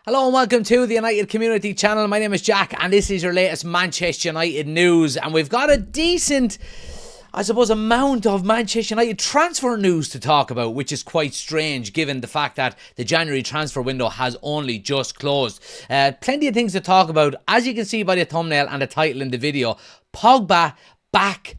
Hello and welcome to the United Community Channel. My name is Jack and this is your latest Manchester United news. And we've got a decent, amount of Manchester United transfer news to talk about, which is quite strange given the fact that the January transfer window has only just closed. Plenty of things to talk about. As you can see by the thumbnail and the title in the video, Pogba back.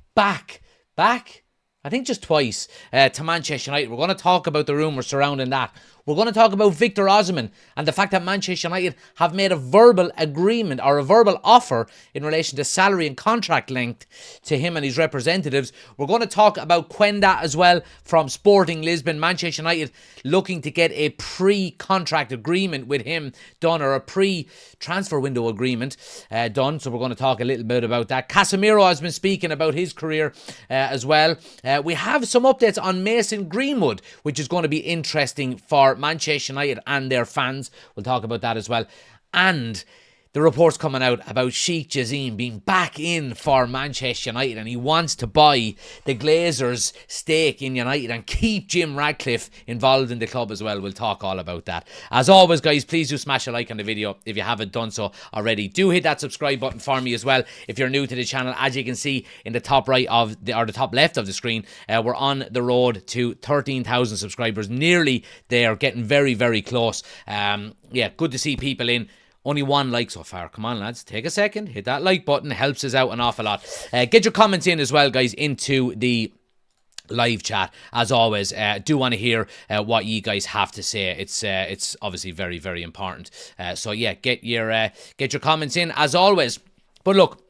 I think just twice to Manchester United. We're going to talk about the rumours surrounding that. We're going to talk about Victor Osimhen and the fact that Manchester United have made a verbal agreement or a verbal offer in relation to salary and contract length to him and his representatives. We're going to talk about Quenda as well from Sporting Lisbon. Manchester United looking to get a pre-contract agreement with him done, or a pre-transfer window agreement done. So we're going to talk a little bit about that. Casemiro has been speaking about his career as well. We have some updates on Mason Greenwood, which is going to be interesting for Manchester United and their fans. We'll talk about that as well. And the reports coming out about Sheikh Jassim being back in for Manchester United, and he wants to buy the Glazers' stake in United and keep Jim Ratcliffe involved in the club as well. We'll talk all about that. As always, guys, please do smash a like on the video if you haven't done so already. Do hit that subscribe button for me as well if you're new to the channel. As you can see in the top right of the top left of the screen, we're on the road to 13,000 subscribers, nearly there, getting very, very close. Yeah, good to see people in. Only one like so far. Come on, lads. Take a second. Hit that like button. Helps us out an awful lot. Get your comments in as well, guys, into the live chat. As always, do want to hear what you guys have to say. It's obviously very, very important. So yeah, get your comments in as always. But look,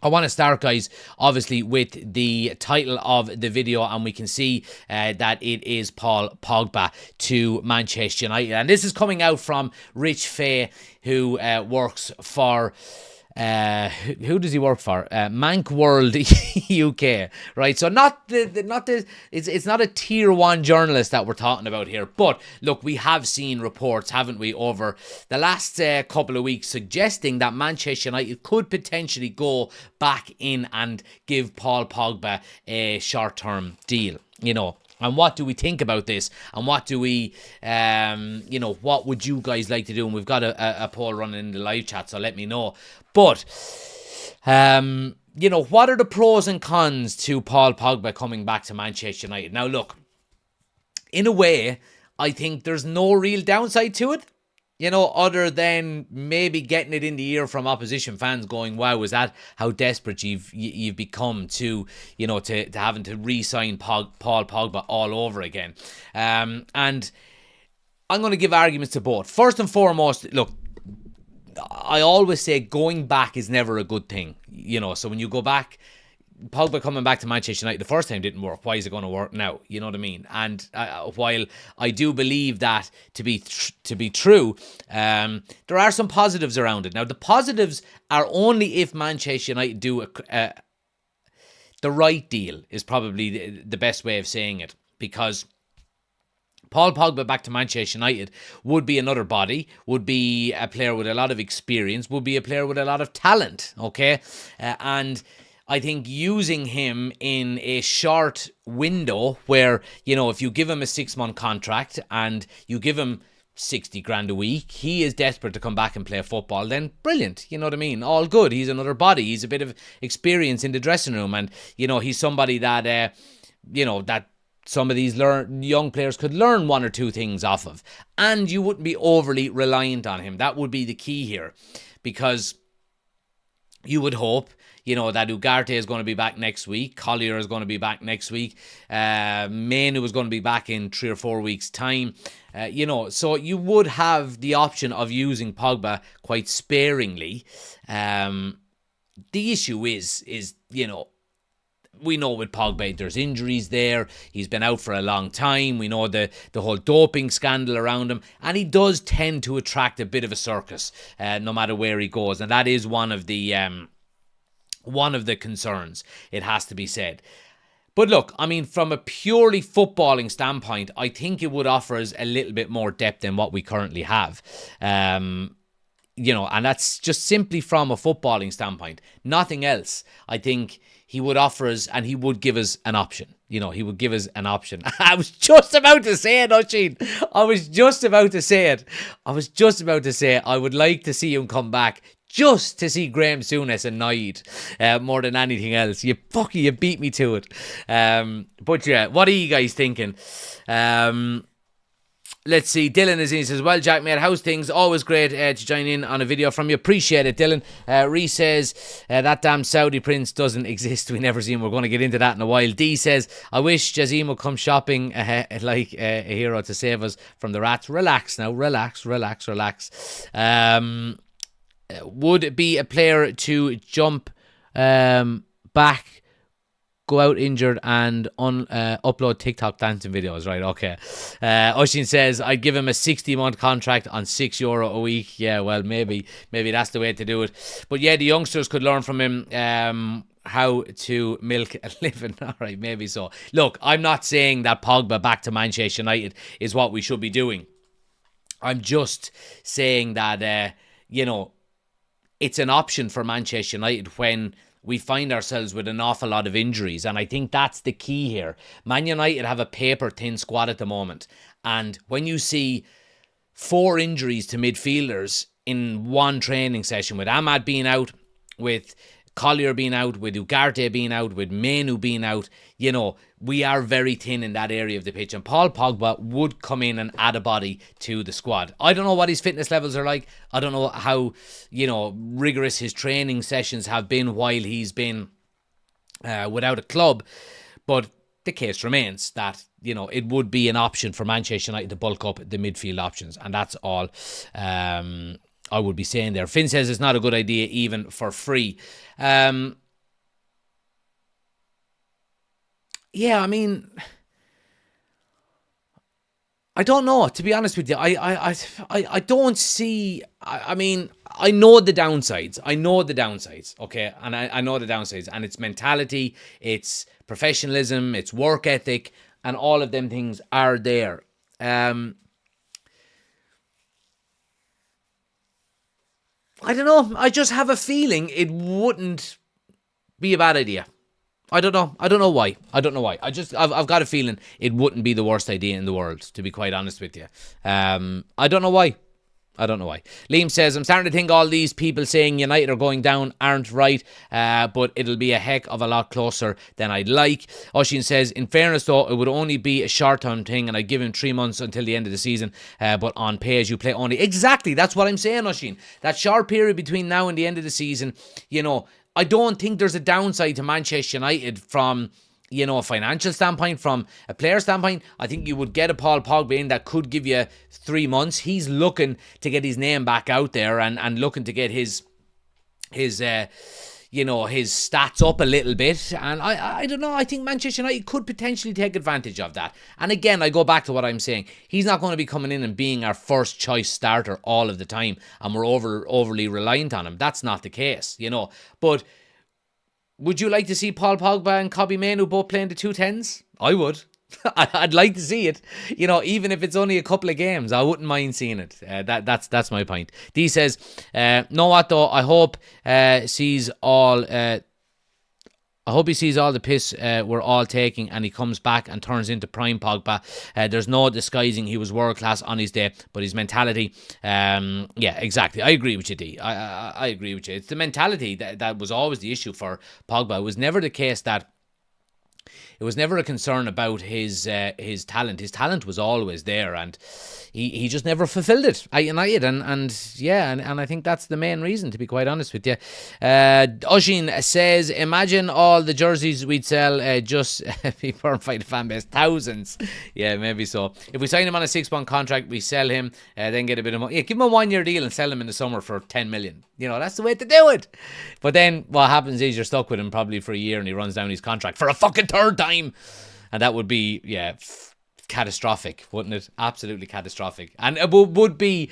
I want to start, guys, obviously with the title of the video, and we can see that it is Paul Pogba to Manchester United. And this is coming out from Rich Fay, who works for... who does he work for? Mank World UK, right? So it's not a tier 1 journalist that we're talking about here. But look, we have seen reports, haven't we, over the last couple of weeks suggesting that Manchester United could potentially go back in and give Paul Pogba a short-term deal, you know. And what do we think about this? And what do we, what would you guys like to do? And we've got a poll running in the live chat, so let me know. But, what are the pros and cons to Paul Pogba coming back to Manchester United? Now, look, in a way, I think there's no real downside to it. Other than maybe getting it in the ear from opposition fans going, wow, is that how desperate you've become to having to re-sign Paul Pogba all over again? And I'm going to give arguments to both. First and foremost, look, I always say going back is never a good thing. So when you go back, Pogba coming back to Manchester United the first time didn't work. Why is it going to work now? You know what I mean? And while I do believe that to be true, there are some positives around it. Now, the positives are only if Manchester United do the right deal, is probably the best way of saying it, because Paul Pogba back to Manchester United would be another body, would be a player with a lot of experience, would be a player with a lot of talent, okay? And I think using him in a short window where, if you give him a 6-month contract and you give him 60 grand a week, he is desperate to come back and play football, then brilliant, you know what I mean? All good. He's another body. He's a bit of experience in the dressing room, and, he's somebody that, that some of these young players could learn one or two things off of. And you wouldn't be overly reliant on him. That would be the key here, because you would hope that Ugarte is going to be back next week. Collier is going to be back next week. Manu is going to be back in 3 or 4 weeks' time. So you would have the option of using Pogba quite sparingly. The issue is we know with Pogba there's injuries there. He's been out for a long time. We know the whole doping scandal around him, and he does tend to attract a bit of a circus no matter where he goes, and that is one of the concerns, it has to be said. But look, I mean, from a purely footballing standpoint, I think it would offer us a little bit more depth than what we currently have. and that's just simply from a footballing standpoint. Nothing else. I think he would offer us and he would give us an option. He would give us an option. I was just about to say it, Oisín. I was just about to say I would like to see him come back just to see Graham Souness annoyed more than anything else. You beat me to it. But yeah, what are you guys thinking? Let's see. Dylan is in. He says, well, Jack, mate, how's things? Always great to join in on a video from you. Appreciate it, Dylan. Reese says, that damn Saudi prince doesn't exist. We never see him. We're going to get into that in a while. D says, I wish Jazim would come shopping like a hero to save us from the rats. Relax now. Relax. Would it be a player to jump back, go out injured and upload TikTok dancing videos? Right, okay. Oisín says, I'd give him a 60-month contract on €6 a week. Yeah, well, maybe that's the way to do it. But yeah, the youngsters could learn from him how to milk a living. All right, maybe so. Look, I'm not saying that Pogba back to Manchester United is what we should be doing. I'm just saying that, it's an option for Manchester United when we find ourselves with an awful lot of injuries. And I think that's the key here. Man United have a paper-thin squad at the moment. And when you see 4 injuries to midfielders in one training session, with Ahmad being out, with Collier being out, with Ugarte being out, with Menu being out, we are very thin in that area of the pitch. And Paul Pogba would come in and add a body to the squad. I don't know what his fitness levels are like. I don't know how, rigorous his training sessions have been while he's been without a club. But the case remains that, it would be an option for Manchester United to bulk up the midfield options. And that's all I would be saying there. Finn says it's not a good idea even for free. Yeah, I mean, I don't know, to be honest with you. I don't see, I mean, I know the downsides. Okay? And I know the downsides. And it's mentality, it's professionalism, it's work ethic, and all of them things are there. I don't know. I just have a feeling it wouldn't be a bad idea. I don't know why. I've got a feeling it wouldn't be the worst idea in the world, to be quite honest with you. I don't know why. Liam says, I'm starting to think all these people saying United are going down aren't right, but it'll be a heck of a lot closer than I'd like. Oisín says, in fairness though, it would only be a short-term thing and I'd give him 3 months until the end of the season, but on pay-as-you-play only. Exactly, that's what I'm saying, Oisín. That short period between now and the end of the season, I don't think there's a downside to Manchester United from, a financial standpoint, from a player standpoint. I think you would get a Paul Pogba in that could give you 3 months. He's looking to get his name back out there and looking to get his stats up a little bit. And I don't know, I think Manchester United could potentially take advantage of that. And again, I go back to what I'm saying. He's not going to be coming in and being our first choice starter all of the time and we're overly reliant on him. That's not the case, But would you like to see Paul Pogba and Kobbie Mainoo both playing the 210s? I would. I'd like to see it. Even if it's only a couple of games, I wouldn't mind seeing it. That's my point. D says, know what though? I hope sees all. I hope he sees all the piss we're all taking and he comes back and turns into prime Pogba. There's no disguising he was world class on his day, but his mentality, yeah, exactly. I agree with you, D. I agree with you. It's the mentality that was always the issue for Pogba. It was never the case that. It was never a concern about his talent. His talent was always there, and he just never fulfilled it at United. And I think that's the main reason, to be quite honest with you. Oisín says, imagine all the jerseys we'd sell just before fight the fan base. Thousands. Yeah, maybe so. If we sign him on a 6-month contract, we sell him, then get a bit of money. Yeah, give him a 1-year deal and sell him in the summer for 10 million. That's the way to do it. But then what happens is you're stuck with him probably for a year and he runs down his contract for a fucking third time. And that would be, catastrophic, wouldn't it? Absolutely catastrophic. And it would be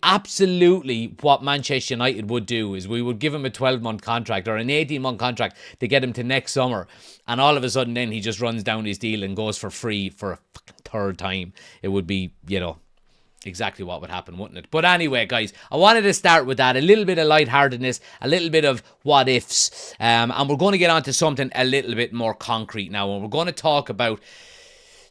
absolutely what Manchester United would do is we would give him a 12-month contract or an 18-month contract to get him to next summer. And all of a sudden then he just runs down his deal and goes for free for a fucking third time. It would be, exactly what would happen, wouldn't it? But anyway, guys, I wanted to start with that. A little bit of lightheartedness, a little bit of what ifs. And we're going to get on to something a little bit more concrete now. And we're going to talk about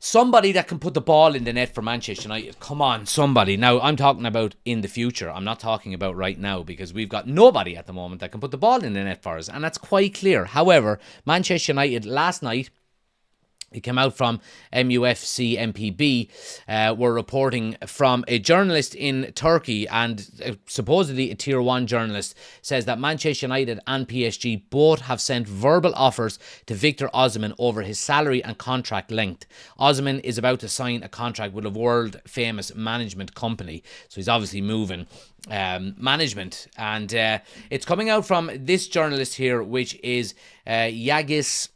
somebody that can put the ball in the net for Manchester United. Come on, somebody. Now, I'm talking about in the future. I'm not talking about right now, because we've got nobody at the moment that can put the ball in the net for us. And that's quite clear. However, Manchester United last night, it came out from MUFC MPB, were reporting from a journalist in Turkey, and supposedly a Tier 1 journalist, says that Manchester United and PSG both have sent verbal offers to Victor Osimhen over his salary and contract length. Osimhen is about to sign a contract with a world-famous management company, so he's obviously moving management. And it's coming out from this journalist here, which is Yagis.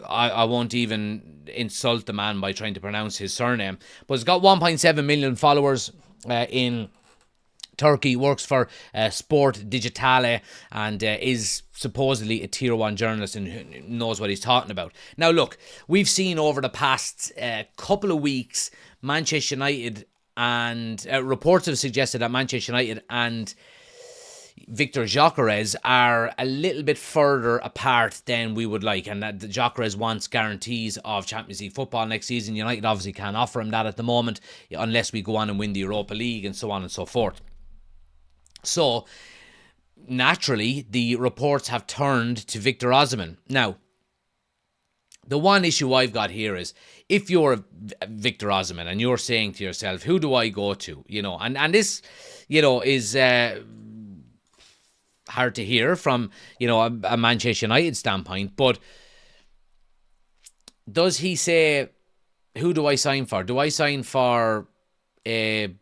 I won't even insult the man by trying to pronounce his surname, but he's got 1.7 million followers in Turkey, works for Sport Digitale, and is supposedly a Tier 1 journalist and knows what he's talking about. Now look, we've seen over the past couple of weeks Manchester United, and reports have suggested that Manchester United and Victor Gyökeres are a little bit further apart than we would like, and that Gyökeres wants guarantees of Champions League football next season. United obviously can't offer him that at the moment unless we go on and win the Europa League and so on and so forth. So naturally the reports have turned to Victor Osimhen. Now, the one issue I've got here is, if you're Victor Osimhen and you're saying to yourself, who do I go to? And this, is hard to hear from, a Manchester United standpoint, but does he say, who do I sign for? Do I sign for a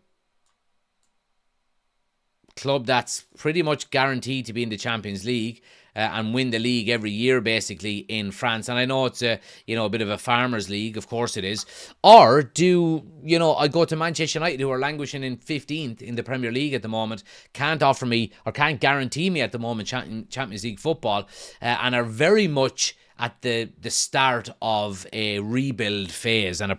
club that's pretty much guaranteed to be in the Champions League and win the league every year, basically, in France? And I know it's a bit of a farmers' league, of course it is. Or do I go to Manchester United, who are languishing in 15th in the Premier League at the moment, can't offer me or can't guarantee me at the moment Champions League football, and are very much at the start of a rebuild phase and a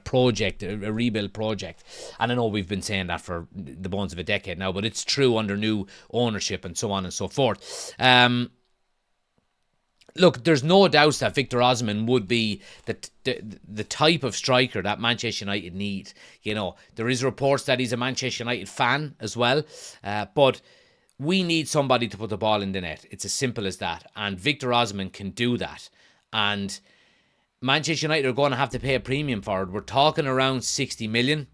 rebuild project. And I know we've been saying that for the bones of a decade now, but it's true under new ownership and so on and so forth. Look, there's no doubt that Victor Osimhen would be the type of striker that Manchester United need. There is reports that he's a Manchester United fan as well, but we need somebody to put the ball in the net. It's as simple as that, and Victor Osimhen can do that. And Manchester United are going to have to pay a premium for it. We're talking around 60 million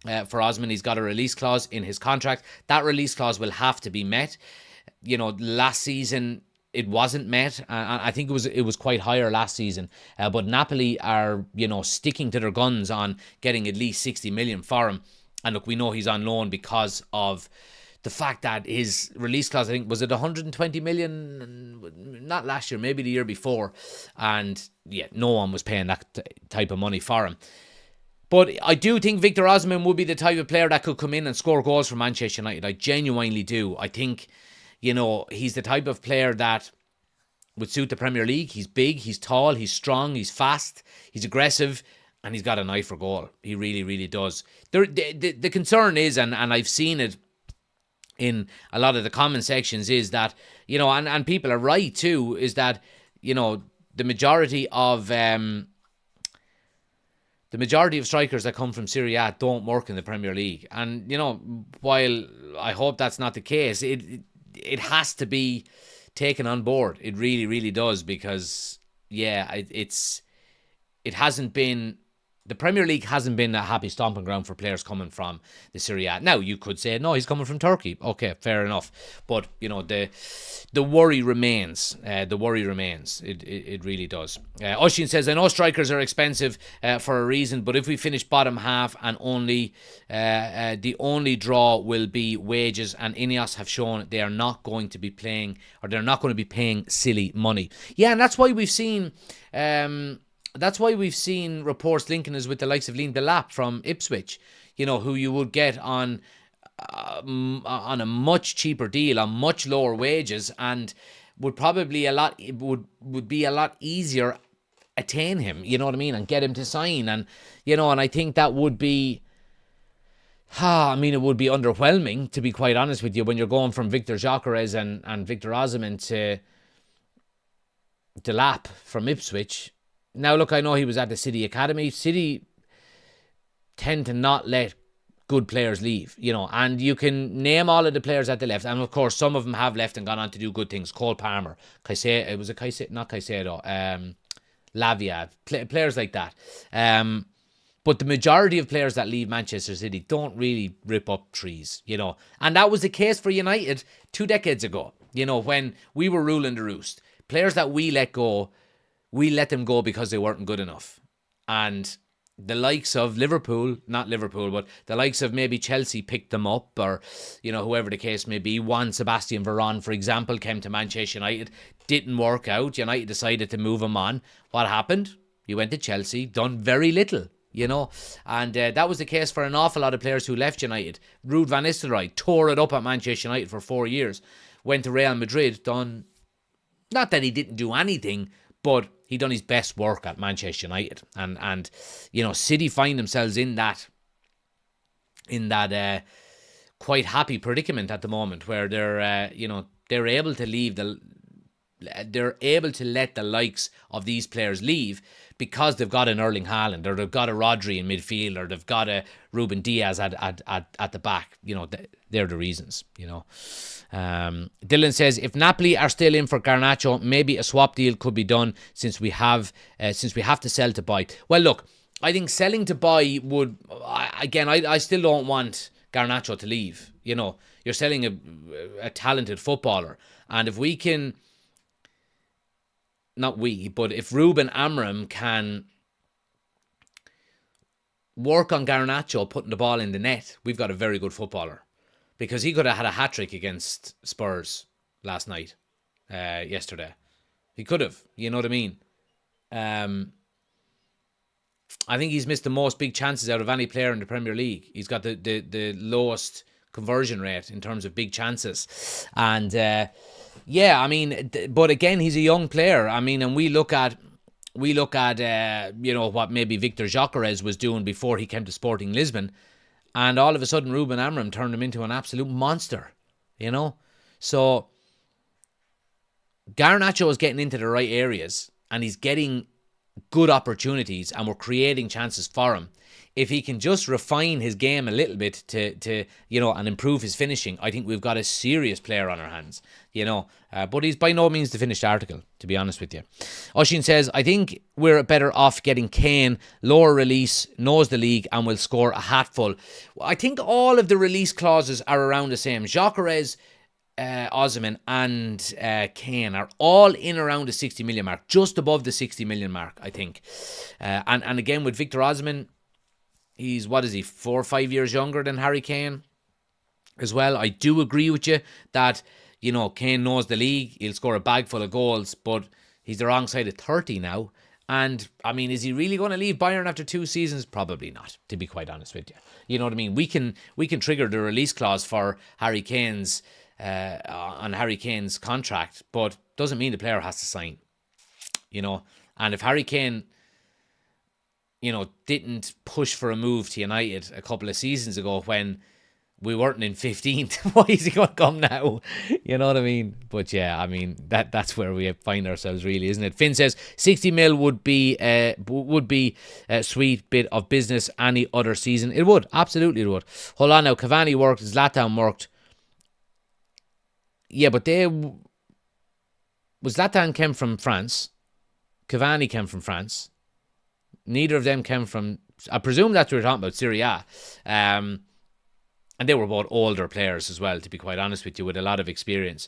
for Osimhen. He's got a release clause in his contract. That release clause will have to be met. Last season it wasn't met. I think it was quite higher last season. But Napoli are, sticking to their guns on getting at least 60 million for him. And look, we know he's on loan because of the fact that his release clause, I think, was it 120 million? Not last year, maybe the year before. And yeah, no one was paying that type of money for him. But I do think Victor Osimhen would be the type of player that could come in and score goals for Manchester United. I genuinely do. I think, he's the type of player that would suit the Premier League. He's big, he's tall, he's strong, he's fast, he's aggressive, and he's got an eye for goal. He really, really does. The concern is, and I've seen it in a lot of the comment sections, is that, and people are right too, is that, the majority of strikers that come from Serie A don't work in the Premier League. And, while I hope that's not the case, it has to be taken on board. It really, really does, because, it hasn't been... The Premier League hasn't been a happy stomping ground for players coming from the Serie A. Now, you could say, no, he's coming from Turkey. Okay, fair enough. But, the worry remains. It really does. Oshin says, I know strikers are expensive for a reason, but if we finish bottom half and the only draw will be wages, and Ineos have shown they are not going to be playing, or they're not going to be paying silly money. Yeah, and that's why we've seen... That's why we've seen reports linking us with the likes of Liam Delap from Ipswich, who you would get on a much cheaper deal, on much lower wages, and would probably would be a lot easier attain him, and get him to sign. And, and I think that would be I mean, it would be underwhelming, to be quite honest with you, when you're going from Victor Gyökeres and Victor Osimhen to Delap from Ipswich. Now, look, I know he was at the City Academy. City tend to not let good players leave, and you can name all of the players that they left, and of course some of them have left and gone on to do good things. Cole Palmer, Lavia, players like that. But the majority of players that leave Manchester City don't really rip up trees, and that was the case for United 2 decades ago, when we were ruling the roost. Players that we let go, we let them go because they weren't good enough. And the likes of not Liverpool, but the likes of maybe Chelsea picked them up, or, whoever the case may be. Juan Sebastian Veron, for example, came to Manchester United, didn't work out. United decided to move him on. What happened? He went to Chelsea, done very little, and that was the case for an awful lot of players who left United. Ruud van Nistelrooy tore it up at Manchester United for 4 years, went to Real Madrid, done, not that he didn't do anything, but he done his best work at Manchester United, and City find themselves in that quite happy predicament at the moment, where they're able to leave they're able to let the likes of these players leave because they've got an Erling Haaland, or they've got a Rodri in midfield, or they've got a Ruben Diaz at the back. They're the reasons. Dylan says, if Napoli are still in for Garnacho, maybe a swap deal could be done since we have to sell to buy. Well, look, I think selling to buy would, again, I still don't want Garnacho to leave. You're selling a talented footballer, and if we can, if Ruben Amorim can work on Garnacho putting the ball in the net, we've got a very good footballer. Because he could have had a hat-trick against Spurs yesterday. He could have, you know what I mean? I think he's missed the most big chances out of any player in the Premier League. He's got the lowest conversion rate in terms of big chances. And, but again, he's a young player. I mean, and we look at what maybe Victor Gyökeres was doing before he came to Sporting Lisbon. And all of a sudden, Ruben Amorim turned him into an absolute monster, So, Garnacho is getting into the right areas, and he's getting good opportunities, and we're creating chances for him. If he can just refine his game a little bit to and improve his finishing, I think we've got a serious player on our hands, But he's by no means the finished article, to be honest with you. Oisín says, I think we're better off getting Kane, lower release, knows the league, and will score a hatful. I think all of the release clauses are around the same. Gyökeres, Osimhen and Kane are all in around the 60 million mark, just above the 60 million mark, I think. And again, with Victor Osimhen, he's, 4 or 5 years younger than Harry Kane as well. I do agree with you that, Kane knows the league. He'll score a bag full of goals, but he's the wrong side of 30 now. And, I mean, is he really going to leave Bayern after 2 seasons? Probably not, to be quite honest with you. You know what I mean? We can trigger the release clause for Harry Kane's on Harry Kane's contract, but doesn't mean the player has to sign. And if Harry Kane didn't push for a move to United a couple of seasons ago when we weren't in 15th, why is he going to come now? You know what I mean? But yeah, I mean, that's where we find ourselves really, isn't it? Finn says 60 mil would be a sweet bit of business any other season. It would, absolutely it would. Hold on now, Cavani worked, Zlatan worked. Yeah, but Zlatan came from France. Cavani came from France. Neither of them came from, I presume that's what we're talking about, Serie A. And they were both older players as well, to be quite honest with you, with a lot of experience.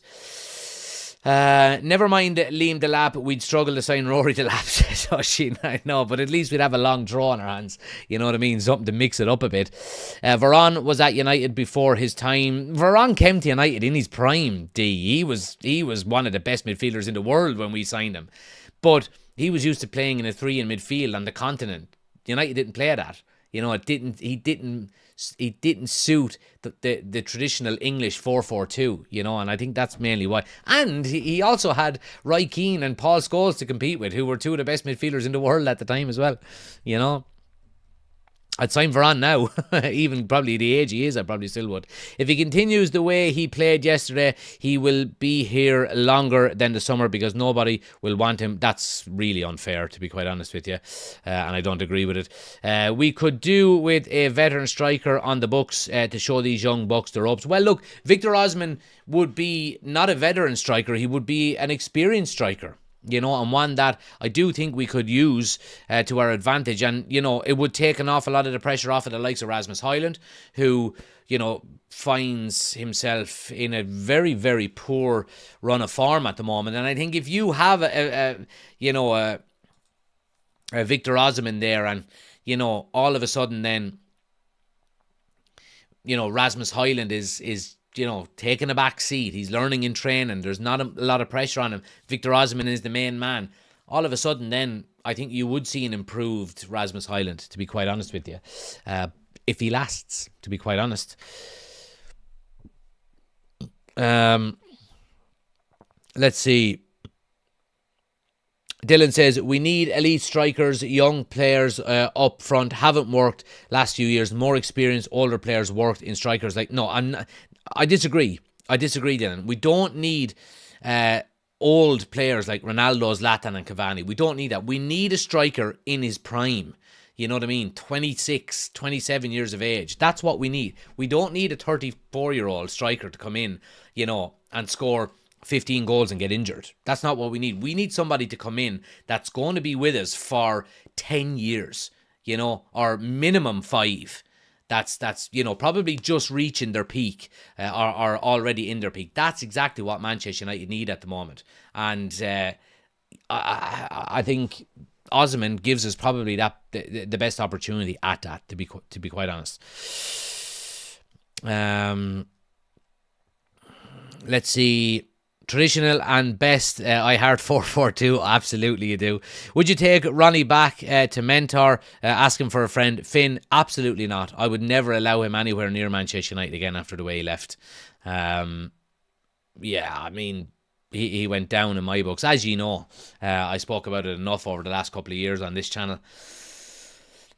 Never mind Liam Delap, we'd struggle to sign Rory Delap, says Oisín. I know, but at least we'd have a long draw on our hands. You know what I mean? Something to mix it up a bit. Varane was at United before his time. Varane came to United in his prime, D. He was one of the best midfielders in the world when we signed him. But he was used to playing in a 3 in midfield on the continent. United didn't play that. He didn't suit the traditional English 4-4-2, and I think that's mainly why. And he also had Roy Keane and Paul Scholes to compete with, who were 2 of the best midfielders in the world at the time as well, I'd sign Varane now. Even probably the age he is, I probably still would. If he continues the way he played yesterday, he will be here longer than the summer because nobody will want him. That's really unfair, to be quite honest with you, and I don't agree with it. We could do with a veteran striker on the books to show these young bucks the ropes. Well, look, Victor Osimhen would be not a veteran striker. He would be an experienced striker. And one that I do think we could use to our advantage. And, it would take an awful lot of the pressure off of the likes of Rasmus Højlund, who, finds himself in a very, very poor run of form at the moment. And I think if you have a Victor Osimhen there and, all of a sudden then, Rasmus Højlund is taking a back seat. He's learning in training. There's not a lot of pressure on him. Victor Osimhen is the main man. All of a sudden, then, I think you would see an improved Rasmus Højlund, to be quite honest with you. If he lasts, to be quite honest. Let's see. Dylan says, we need elite strikers, young players up front. Haven't worked last few years. More experienced, older players worked in strikers. I disagree. Dylan. We don't need old players like Ronaldo, Zlatan and Cavani. We don't need that. We need a striker in his prime. You know what I mean? 26, 27 years of age. That's what we need. We don't need a 34-year-old striker to come in, and score 15 goals and get injured. That's not what we need. We need somebody to come in that's going to be with us for 10 years, or minimum 5. That's probably just reaching their peak or already in their peak. That's exactly what Manchester United need at the moment. And I think Osimhen gives us probably the best opportunity at that, to be quite honest. Let's see. Traditional and best, I heart 442. Absolutely you do. Would you take Ronnie back to mentor, asking for a friend? Finn, absolutely not. I would never allow him anywhere near Manchester United again after the way he left. He went down in my books. As you know, I spoke about it enough over the last couple of years on this channel.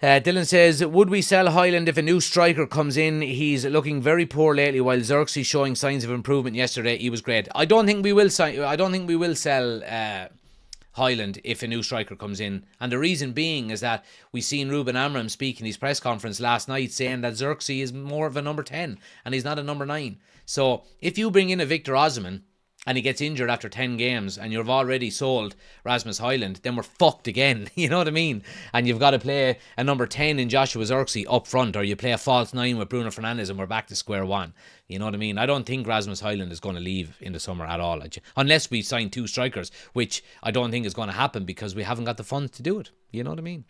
Dylan says, would we sell Højlund if a new striker comes in? He's looking very poor lately, while Xerxes showing signs of improvement yesterday. He was great. I don't think we will sell Højlund if a new striker comes in. And the reason being is that we seen Ruben Amorim speak in his press conference last night saying that Xerxes is more of a number 10 and he's not a number 9. So if you bring in a Victor Osimhen and he gets injured after 10 games and you've already sold Rasmus Højlund, then we're fucked again. You know what I mean? And you've got to play a number 10 in Joshua Xerxes up front, or you play a false 9 with Bruno Fernandes and we're back to square one. You know what I mean? I don't think Rasmus Højlund is going to leave in the summer at all. Unless we sign 2 strikers, which I don't think is going to happen because we haven't got the funds to do it. You know what I mean?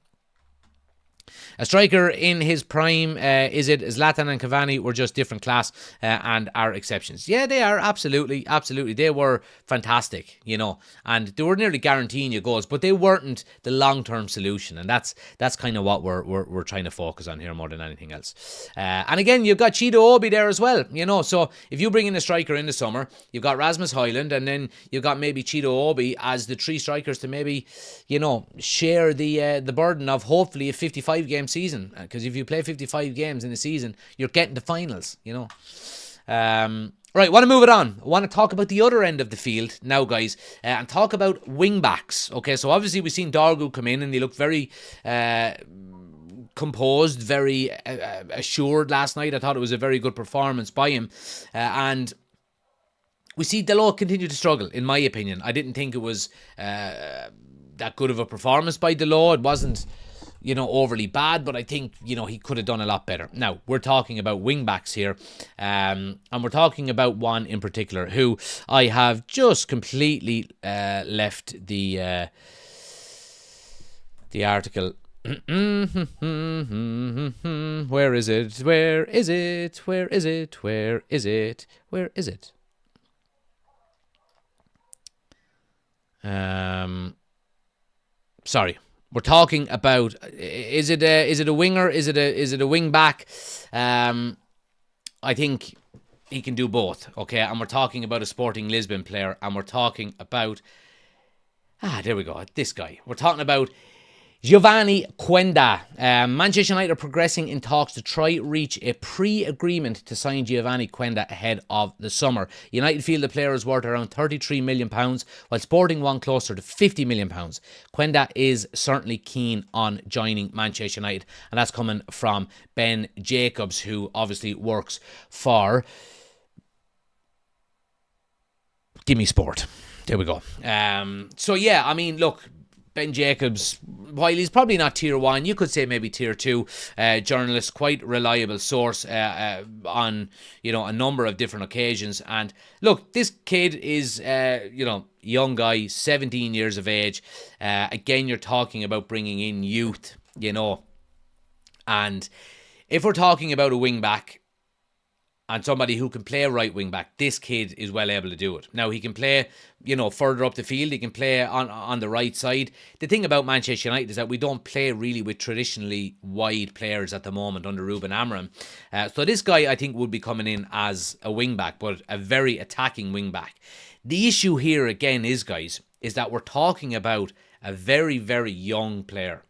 A striker in his prime, is it Zlatan and Cavani were just different class and are exceptions? Yeah, they are, absolutely. They were fantastic, and they were nearly guaranteeing you goals, but they weren't the long-term solution, and that's kind of what we're trying to focus on here more than anything else. And again, you've got Chido Obi there as well, so if you bring in a striker in the summer, you've got Rasmus Højlund, and then you've got maybe Chido Obi as the 3 strikers to maybe, share the burden of hopefully a 55-game season, because if you play 55 games in a season, you're getting to finals, Right, want to move it on. I want to talk about the other end of the field now, guys, and talk about wing-backs. Okay, so obviously we've seen Dorgu come in and he looked very composed, very assured last night. I thought it was a very good performance by him, and we see Dalot continue to struggle, in my opinion. I didn't think it was that good of a performance by Dalot. It wasn't overly bad, but I think, he could have done a lot better. Now, we're talking about wing-backs here, and we're talking about one in particular who I have just completely left the article. Where is it? Sorry. We're talking about, is it a winger? Is it a wing back? I think he can do both. Okay, and we're talking about a Sporting Lisbon player, and we're talking about there we go, this guy. We're talking about Giovanni Quenda. Manchester United are progressing in talks to try reach a pre-agreement to sign Giovanni Quenda ahead of the summer. United feel the player is worth around £33 million, while Sporting one closer to £50 million. Quenda is certainly keen on joining Manchester United, and that's coming from Ben Jacobs, who obviously works for Gimme Sport. There we go. So yeah, I mean, look, Ben Jacobs, while he's probably not tier 1, you could say maybe tier 2 journalist, quite reliable source on, a number of different occasions. And look, this kid is, young guy, 17 years of age. Again, you're talking about bringing in youth, and if we're talking about a wing back and somebody who can play right wing back, this kid is well able to do it. Now, he can play, further up the field. He can play on the right side. The thing about Manchester United is that we don't play really with traditionally wide players at the moment under Ruben Amorim. So this guy, I think, would be coming in as a wing back, but a very attacking wing back. The issue here, again, is that we're talking about a very, very young player.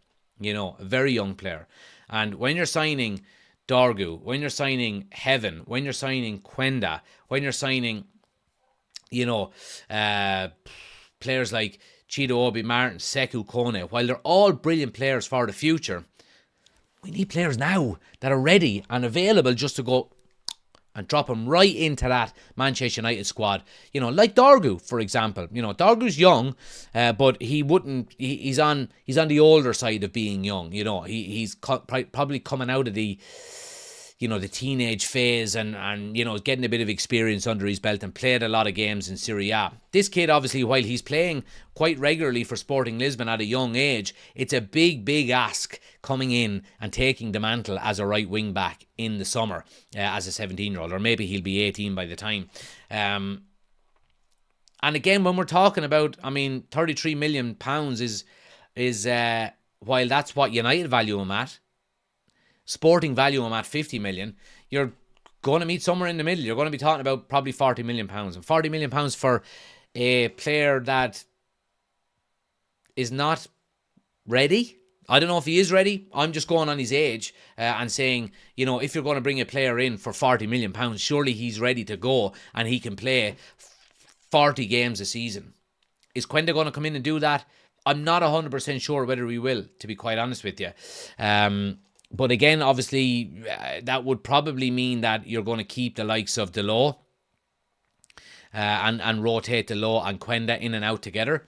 A very young player. And when you're signing Dorgu, when you're signing Heaven, when you're signing Quenda, when you're signing, players like Chido Obi Martin, Sekou Kone, while they're all brilliant players for the future, we need players now that are ready and available just to go and drop them right into that Manchester United squad. Like Dorgu, for example. Dorgu's young, but he's on the older side of being young. He's probably coming out of the teenage phase and getting a bit of experience under his belt and played a lot of games in Serie A. This kid, obviously, while he's playing quite regularly for Sporting Lisbon at a young age, it's a big, big ask coming in and taking the mantle as a right wing back in the summer as a 17-year-old, or maybe he'll be 18 by the time. And again, when we're talking about, £33 million is while that's what United value him at, Sporting value him at 50 million, you're going to meet somewhere in the middle. You're going to be talking about probably £40 million. And £40 million for a player that is not ready. I don't know if he is ready. I'm just going on his age and saying, if you're going to bring a player in for £40 million, surely he's ready to go and he can play 40 games a season. Is Quenda going to come in and do that? I'm not 100% sure whether he will, to be quite honest with you. But again, obviously, that would probably mean that you're going to keep the likes of Delo and rotate Delo and Quenda in and out together.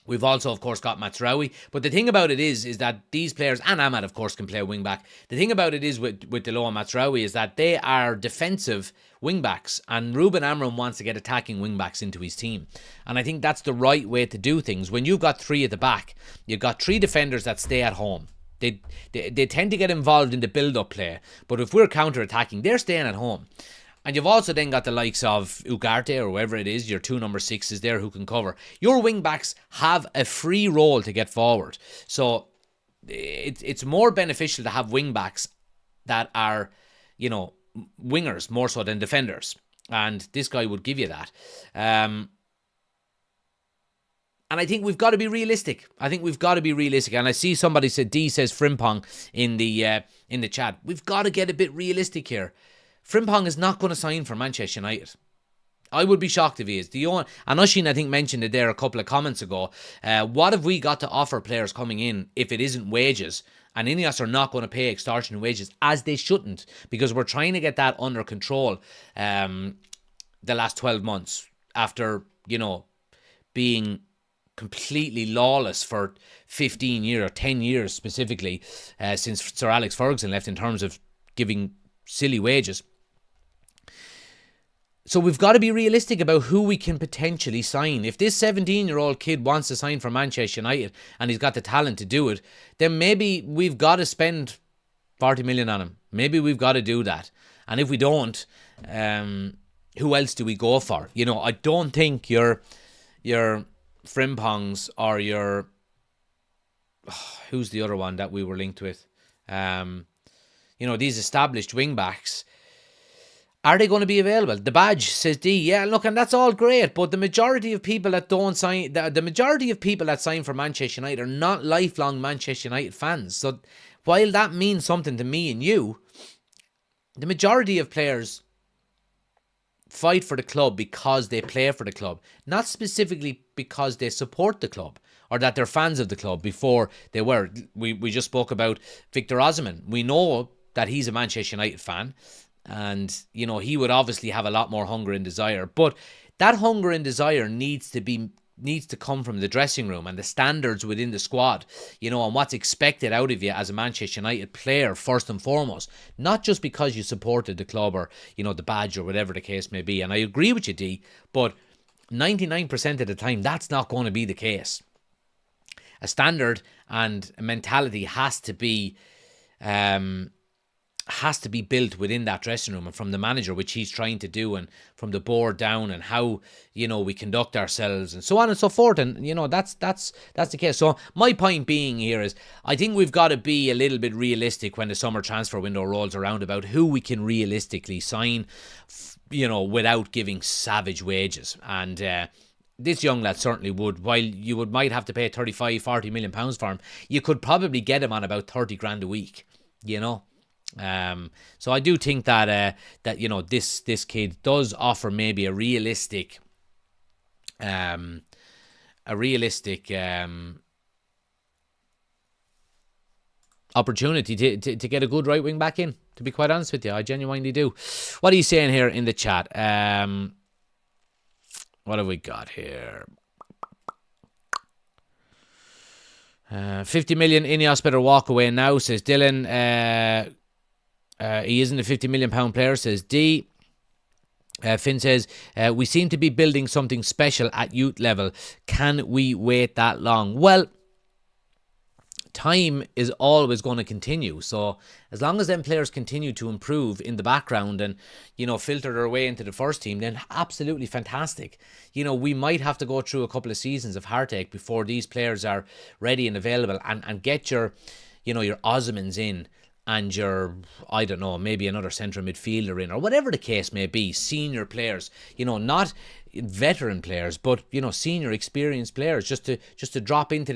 We've also, of course, got Mazraoui. But the thing about it is that these players, and Ahmad, of course, can play wing back. The thing about it is with Delo and Mazraoui is that they are defensive wing backs, and Ruben Amorim wants to get attacking wing backs into his team. And I think that's the right way to do things. When you've got three at the back, you've got three defenders that stay at home. They tend to get involved in the build-up play, but if we're counter-attacking, they're staying at home. And you've also then got the likes of Ugarte or whoever it is, your two number sixes there who can cover. Your wing-backs have a free role to get forward. So it's more beneficial to have wing-backs that are, wingers more so than defenders. And this guy would give you that. And I think we've got to be realistic. And I see somebody said, D says Frimpong in the chat. We've got to get a bit realistic here. Frimpong is not going to sign for Manchester United. I would be shocked if he is. And Oshin, I think, mentioned it there a couple of comments ago. What have we got to offer players coming in if it isn't wages? And Ineos are not going to pay extortionate wages, as they shouldn't, because we're trying to get that under control the last 12 months after, being completely lawless for 15 years, or 10 years specifically, since Sir Alex Ferguson left, in terms of giving silly wages. So we've got to be realistic about who we can potentially sign. If this 17-year-old kid wants to sign for Manchester United and he's got the talent to do it, then maybe we've got to spend 40 million on him. Maybe we've got to do that. And if we don't, who else do we go for? I don't think your Frimpongs or your... who's the other one that we were linked with? These established wing-backs Are they going to be available? The badge, says D. Yeah, look, and that's all great, but the majority of people that don't sign, the majority of people that sign for Manchester United are not lifelong Manchester United fans. So while that means something to me and you, the majority of players fight for the club because they play for the club, not specifically because they support the club or that they're fans of the club before they were. We just spoke about Victor Osimhen. We know that he's a Manchester United fan, and he would obviously have a lot more hunger and desire, but that hunger and desire needs to come from the dressing room and the standards within the squad, and what's expected out of you as a Manchester United player first and foremost, not just because you supported the club or, the badge or whatever the case may be. And I agree with you, D, but 99% of the time, that's not going to be the case. A standard and a mentality has to be built within that dressing room and from the manager, which he's trying to do, and from the board down, and how we conduct ourselves and so on and so forth. And that's the case. So my point being here is, I think we've got to be a little bit realistic when the summer transfer window rolls around about who we can realistically sign, without giving savage wages. And this young lad certainly would. While you might have to pay 35-40 million pounds for him, you could probably get him on about 30 grand a week. So I do think that this kid does offer maybe a realistic opportunity to get a good right wing back in. To be quite honest with you, I genuinely do. What are you saying here in the chat? What have we got here? 50 million, Ineos better walk away now, says Dylan. He isn't a 50 million pound player, says D. Finn says, we seem to be building something special at youth level. Can we wait that long? Well, time is always going to continue. So as long as them players continue to improve in the background and, filter their way into the first team, then absolutely fantastic. We might have to go through a couple of seasons of heartache before these players are ready and available, and get your Osimhen's in, and your, I don't know, maybe another central midfielder in, or whatever the case may be, senior players, not veteran players, but, senior experienced players, just to drop into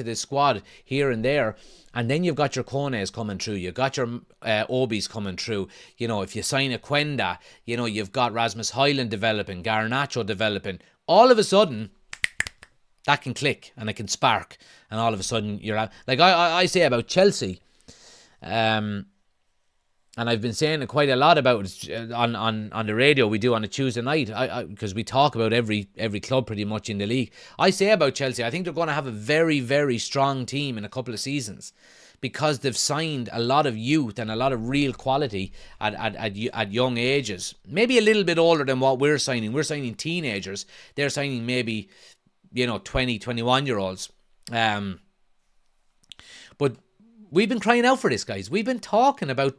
the squad here and there. And then you've got your Kones coming through, you've got your Obis coming through. If you sign a Quenda, you've got Rasmus Højlund developing, Garnacho developing. All of a sudden, that can click and it can spark, and all of a sudden you're out. Like I say about Chelsea, and I've been saying it quite a lot about it on the radio we do on a Tuesday night, because we talk about every club pretty much in the league. I say about Chelsea, I think they're going to have a very, very strong team in a couple of seasons, because they've signed a lot of youth and a lot of real quality at young ages. Maybe a little bit older than what we're signing. We're signing teenagers. They're signing maybe 20, 21-year-olds. But we've been crying out for this, guys. We've been talking about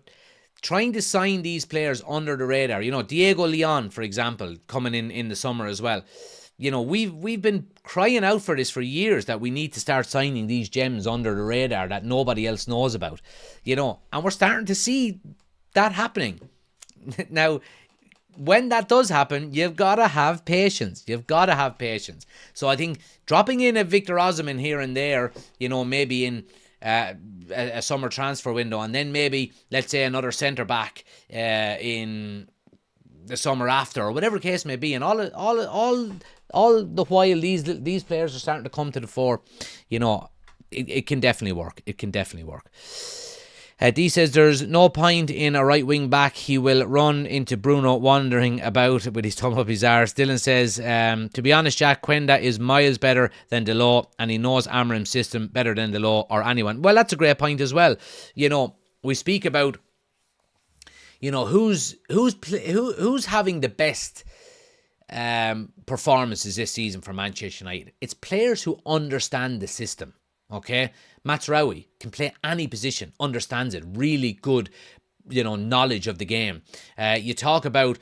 trying to sign these players under the radar. Diego Leon, for example, coming in the summer as well. We've been crying out for this for years, that we need to start signing these gems under the radar that nobody else knows about. And we're starting to see that happening. Now, when that does happen, you've got to have patience. So I think dropping in a Victor Osimhen here and there, maybe in a summer transfer window, and then maybe, let's say, another centre back in the summer after, or whatever the case may be, and all the while these players are starting to come to the fore, it can definitely work. D says there's no point in a right wing back. He will run into Bruno wandering about with his thumb up his arse. Dylan says, to be honest, Jack, Quenda is miles better than Delot, and he knows Amarim's system better than Delot or anyone. Well, that's a great point as well. We speak about, who's having the best performances this season for Manchester United. It's players who understand the system. Okay, Mazraoui can play any position, understands it, really good, knowledge of the game. You talk about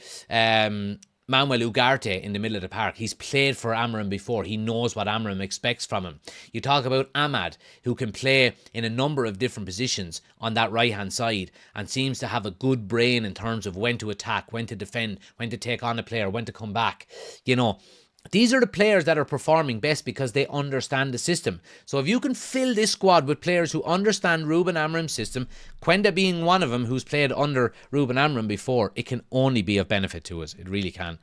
Manuel Ugarte in the middle of the park. He's played for Amorim before. He knows what Amorim expects from him. You talk about Ahmad, who can play in a number of different positions on that right-hand side and seems to have a good brain in terms of when to attack, when to defend, when to take on a player, when to come back. You know, these are the players that are performing best because they understand the system. So if you can fill this squad with players who understand Ruben Amorim's system, Quenda being one of them who's played under Ruben Amorim before, it can only be of benefit to us. It really can.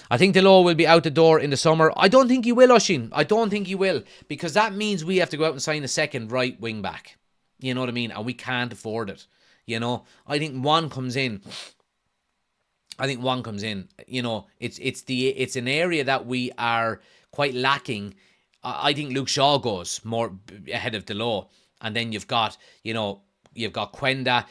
I think Delo will be out the door in the summer. I don't think he will, Oisín. I don't think he will, because that means we have to go out and sign a second right wing back. You know what I mean? And we can't afford it. You know, I think one comes in. You know, it's an area that we are quite lacking. I think Luke Shaw goes more ahead of Delo, and then you've got Quenda,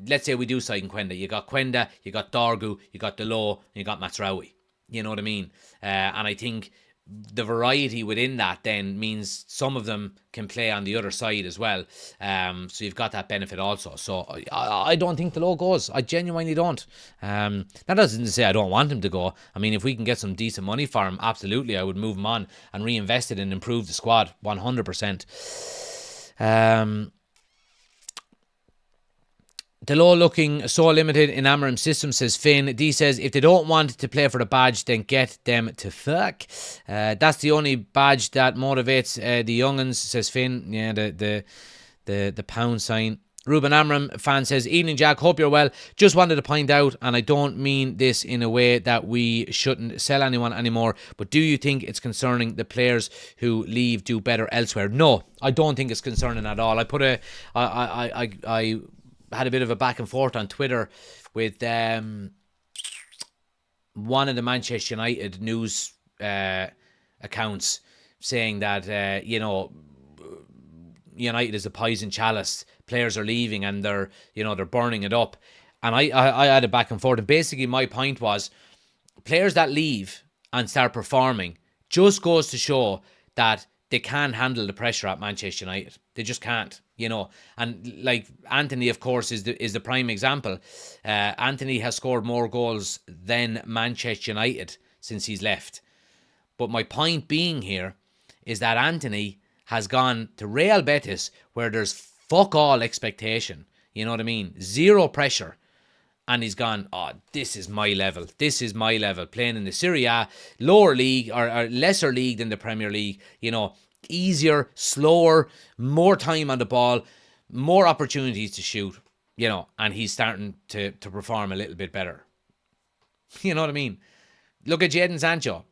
let's say we do sign Quenda, you got Quenda, you got Dorgu, you got Delo, and you got Mazraoui. You know what I mean? And I think the variety within that then means some of them can play on the other side as well. So you've got that benefit also. So I don't think Delo goes. I genuinely don't. That doesn't say I don't want him to go. I mean, if we can get some decent money for him, absolutely, I would move him on and reinvest it and improve the squad 100%. Delo looking so limited in Amorim's system, says Finn. D says, if they don't want to play for the badge, then get them to fuck. That's the only badge that motivates the young'uns, says Finn. Yeah, the pound sign. Ruben Amorim fan says, evening Jack, hope you're well. Just wanted to point out, and I don't mean this in a way that we shouldn't sell anyone anymore, but do you think it's concerning the players who leave do better elsewhere? No, I don't think it's concerning at all. I had a bit of a back and forth on Twitter with one of the Manchester United news accounts saying that United is a poison chalice. Players are leaving and they're burning it up. And I had a back and forth, and basically my point was, players that leave and start performing just goes to show that they can't handle the pressure at Manchester United. They just can't, And like Anthony, of course, is the prime example. Anthony has scored more goals than Manchester United since he's left. But my point being here is that Anthony has gone to Real Betis, where there's fuck all expectation. You know what I mean? Zero pressure. And he's gone, this is my level. This is my level. Playing in the Serie A, lower league or lesser league than the Premier League. Easier, slower, more time on the ball, more opportunities to shoot. And he's starting to perform a little bit better. You know what I mean? Look at Jadon Sancho.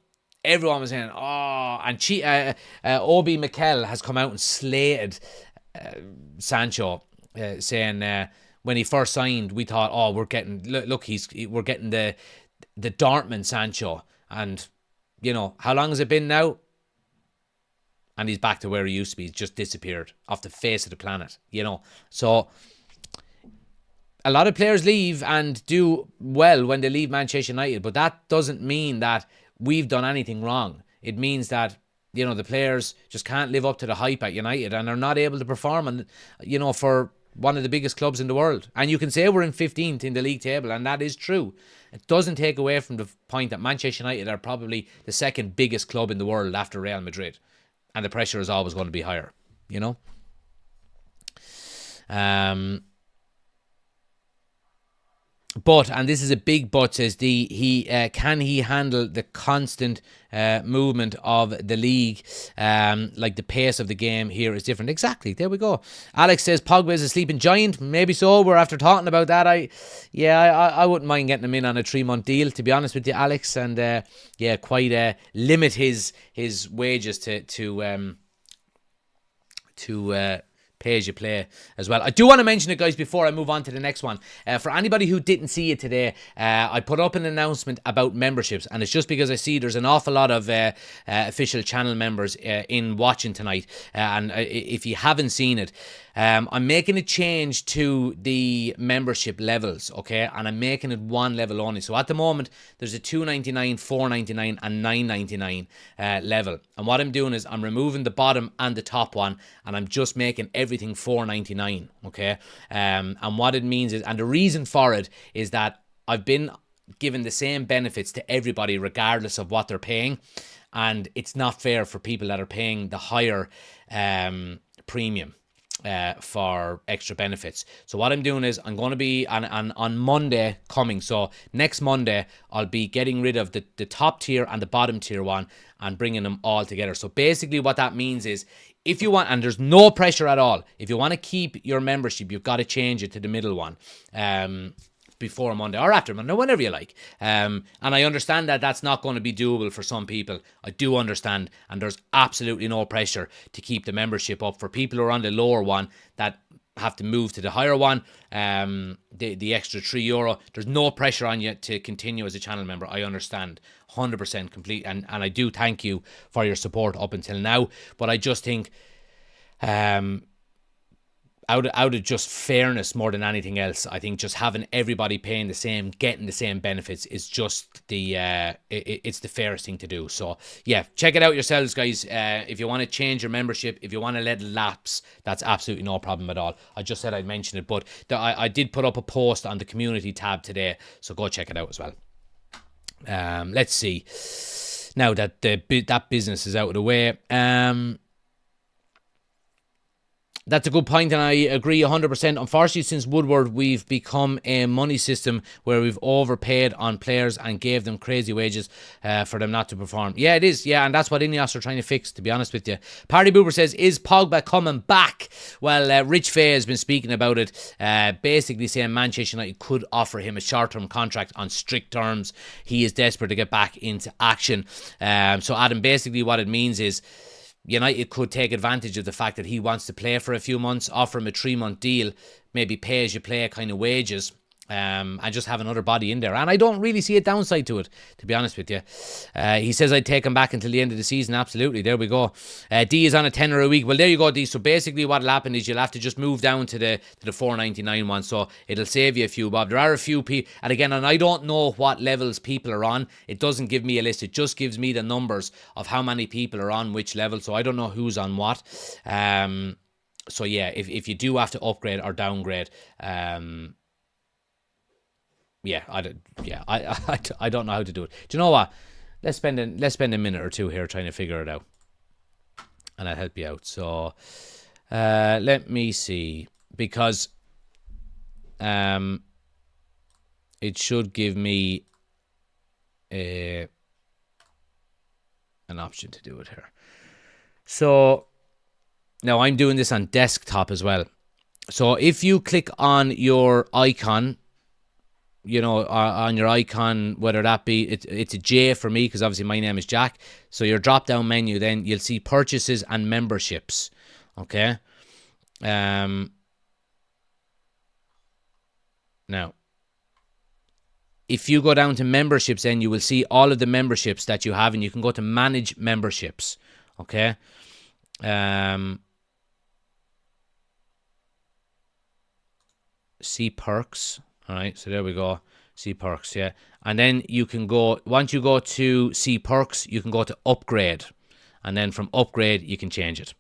Everyone was saying, and Obi Mikel has come out and slated Sancho, saying when he first signed, we thought, we're getting the Dortmund Sancho, and how long has it been now? And he's back to where he used to be. He's just disappeared off the face of the planet, So a lot of players leave and do well when they leave Manchester United, but that doesn't mean that we've done anything wrong. It means that the players just can't live up to the hype at United and are not able to perform, and for one of the biggest clubs in the world. And you can say we're in 15th in the league table, and that is true. It doesn't take away from the point that Manchester United are probably the second biggest club in the world after Real Madrid, and the pressure is always going to be higher. But, and this is a big but, says D, can he handle the constant movement of the league? Like the pace of the game here is different. Exactly. There we go. Alex says Pogba is a sleeping giant. Maybe so. We're after talking about that. I wouldn't mind getting him in on a 3-month deal, to be honest with you, Alex, and quite limit his wages to pay as you play as well. I do want to mention it, guys, before I move on to the next one. For anybody who didn't see it today, I put up an announcement about memberships, and it's just because I see there's an awful lot of official channel members in watching tonight, and if you haven't seen it, I'm making a change to the membership levels, okay, and I'm making it one level only. So at the moment there's a $2.99, $4.99 and $9.99 level, and what I'm doing is I'm removing the bottom and the top one, and I'm just making everything $4.99, okay. And what it means is, and the reason for it is that I've been giving the same benefits to everybody regardless of what they're paying, and it's not fair for people that are paying the higher premium for extra benefits. So what I'm doing is I'm going to be on Monday coming, so next Monday I'll be getting rid of the top tier and the bottom tier one and bringing them all together. So basically what that means is, if you want, and there's no pressure at all, if you want to keep your membership, you've got to change it to the middle one before Monday or after Monday, whenever you like. And I understand that that's not going to be doable for some people. I do understand, and there's absolutely no pressure to keep the membership up. For people who are on the lower one that have to move to the higher one, the extra €3, there's no pressure on you to continue as a channel member. I understand 100% complete, and I do thank you for your support up until now. But I just think out of just fairness more than anything else, I think just having everybody paying the same, getting the same benefits is just it's the fairest thing to do. So yeah, check it out yourselves, guys. If you want to change your membership, if you want to let it lapse, that's absolutely no problem at all. I just said I'd mention it, but I did put up a post on the community tab today, so go check it out as well. Let's see. Now that that business is out of the way, that's a good point, and I agree 100%. Unfortunately, since Woodward, we've become a money system where we've overpaid on players and gave them crazy wages for them not to perform. Yeah, it is. Yeah, and that's what Ineos are trying to fix, to be honest with you. Party Boober says, is Pogba coming back? Well, Rich Fay has been speaking about it, basically saying Manchester United could offer him a short-term contract on strict terms. He is desperate to get back into action. So, Adam, basically what it means is United could take advantage of the fact that he wants to play for a few months, offer him a 3-month deal, maybe pay as you play kind of wages, and just have another body in there. And I don't really see a downside to it, to be honest with you. He says I'd take him back until the end of the season. Absolutely. There we go. D is on a tenner a week. Well, there you go, D. So basically what'll happen is you'll have to just move down to the $4.99 one. So it'll save you a few bob. There are a few people, and again, and I don't know what levels people are on. It doesn't give me a list. It just gives me the numbers of how many people are on which level. So I don't know who's on what. So yeah, if you do have to upgrade or downgrade, I don't know how to do it. Do you know what? Let's spend a minute or two here trying to figure it out, and I'll help you out. So, let me see, because it should give me an option to do it here. So now I'm doing this on desktop as well. So if you click on your icon, on your icon, whether that be, it's a J for me because obviously my name is Jack. So your drop down menu, then you'll see purchases and memberships. Okay. Now, if you go down to memberships, then you will see all of the memberships that you have, and you can go to manage memberships. Okay. See perks. All right, so there we go. See perks, yeah. And then you can go, once you go to see perks, you can go to upgrade. And then from upgrade, you can change it.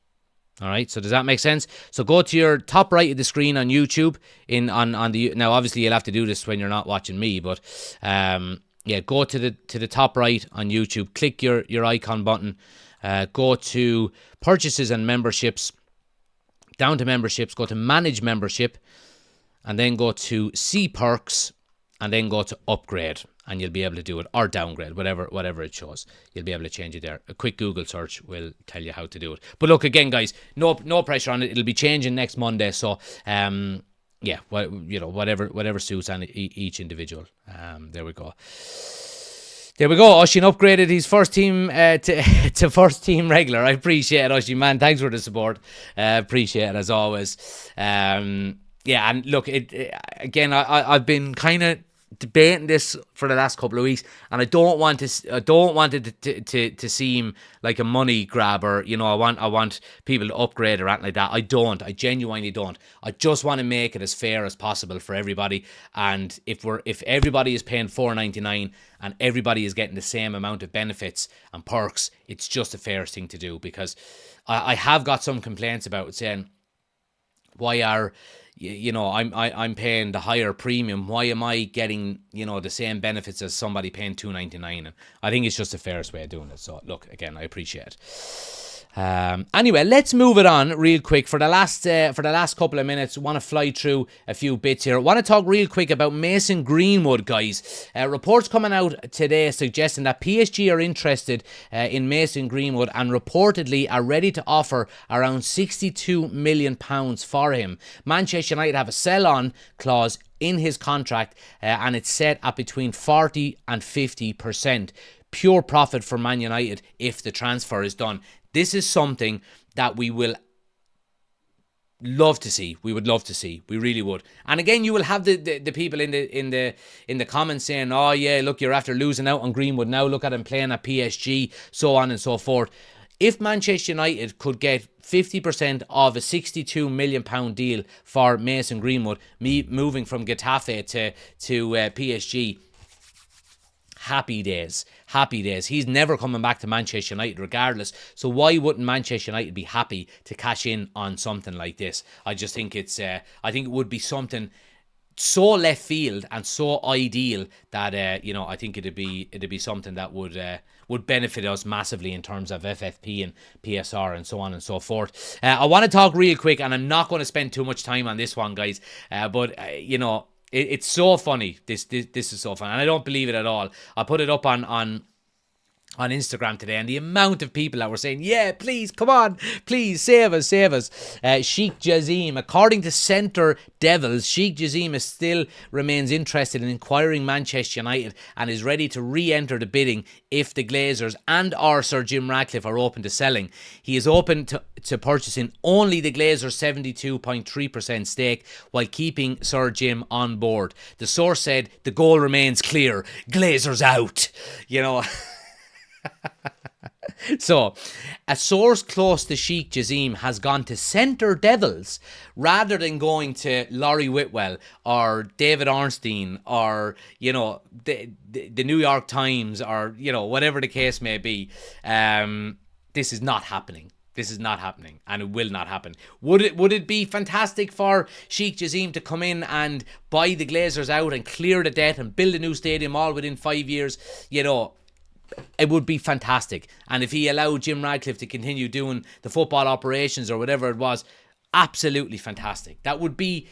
All right, so does that make sense? So go to your top right of the screen on YouTube. Now, obviously, you'll have to do this when you're not watching me, but go to the top right on YouTube. Click your icon button. Go to purchases and memberships. Down to memberships, go to manage membership. And then go to see perks, and then go to upgrade, and you'll be able to do it, or downgrade, whatever it shows. You'll be able to change it there. A quick Google search will tell you how to do it. But look, again, guys, no pressure on it. It'll be changing next Monday. So whatever suits each individual. There we go. Oshin upgraded his first team to first team regular. I appreciate it, Oshin, man. Thanks for the support. Appreciate it as always. Yeah, and look, again, I've been kind of debating this for the last couple of weeks, and I don't want it to seem like a money grabber. I want people to upgrade or anything like that. I genuinely don't. I just want to make it as fair as possible for everybody. And if everybody is paying $4.99 and everybody is getting the same amount of benefits and perks, it's just the fairest thing to do. Because I have got some complaints about it saying, Why are I'm paying the higher premium? Why am I getting the same benefits as somebody paying $2.99? And I think it's just the fairest way of doing it. So look, again, I appreciate it. Anyway, let's move it on real quick. For the last couple of minutes, I want to fly through a few bits here. I want to talk real quick about Mason Greenwood, guys. Reports coming out today suggesting that PSG are interested in Mason Greenwood and reportedly are ready to offer around £62 million for him. Manchester United have a sell-on clause in his contract, and it's set at between 40 and 50%. Pure profit for Man United if the transfer is done. This is something that we will love to see. We would love to see. We really would. And again, you will have the people in the comments saying, "Oh yeah, look, you're after losing out on Greenwood now. Look at him playing at PSG, so on and so forth." If Manchester United could get 50% of a £62 million deal for Mason Greenwood, moving from Getafe to PSG. Happy days. He's never coming back to Manchester United regardless. So why wouldn't Manchester United be happy to cash in on something like this? I just think I think it would be something so left field and so ideal that I think it'd be something that would benefit us massively in terms of FFP and PSR and so on and so forth. I want to talk real quick, and I'm not going to spend too much time on this one, guys. But it's so funny. This is so funny, and I don't believe it at all. I put it up on Instagram today, and the amount of people that were saying, yeah, please, come on, please, save us. Sheikh Jazim, according to Centre Devils, Sheikh Jazim still remains interested in acquiring Manchester United and is ready to re-enter the bidding if the Glazers and or Sir Jim Ratcliffe are open to selling. He is open to purchasing only the Glazers' 72.3% stake while keeping Sir Jim on board. The source said, the goal remains clear, Glazers out. So, a source close to Sheikh Jazim has gone to Centre Devils rather than going to Laurie Whitwell or David Ornstein or, the New York Times or, whatever the case may be. This is not happening. This is not happening, and it will not happen. Would it be fantastic for Sheikh Jazim to come in and buy the Glazers out and clear the debt and build a new stadium all within 5 years? It would be fantastic. And if he allowed Jim Ratcliffe to continue doing the football operations or whatever it was, absolutely fantastic. That would be,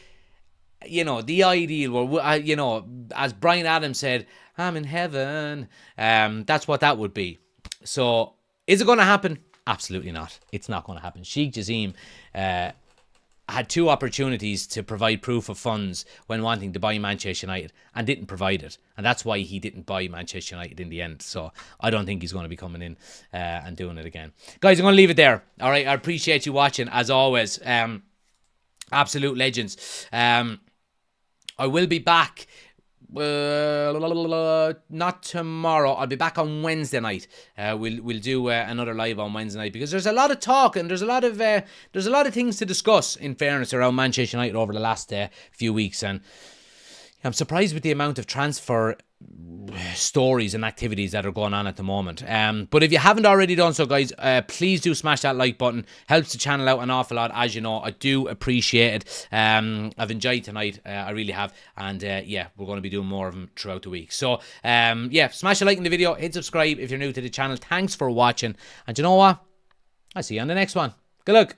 the ideal where, as Brian Adams said, I'm in heaven. That's what that would be. So, is it going to happen? Absolutely not. It's not going to happen. Sheikh Jazim had two opportunities to provide proof of funds when wanting to buy Manchester United and didn't provide it. And that's why he didn't buy Manchester United in the end. So I don't think he's going to be coming in and doing it again. Guys, I'm going to leave it there. All right, I appreciate you watching as always. Absolute legends. I will be back. Not tomorrow. I'll be back on Wednesday night. We'll do another live on Wednesday night because there's a lot of talk and there's a lot of things to discuss. In fairness, around Manchester United over the last few weeks, and I'm surprised with the amount of transfer stories and activities that are going on at the moment. But if you haven't already done so, guys, please do smash that like button. Helps the channel out an awful lot, as you know. I do appreciate it. I've enjoyed tonight. I really have. And we're going to be doing more of them throughout the week. So smash a like in the video. Hit subscribe if you're new to the channel. Thanks for watching. And you know what? I'll see you on the next one. Good luck.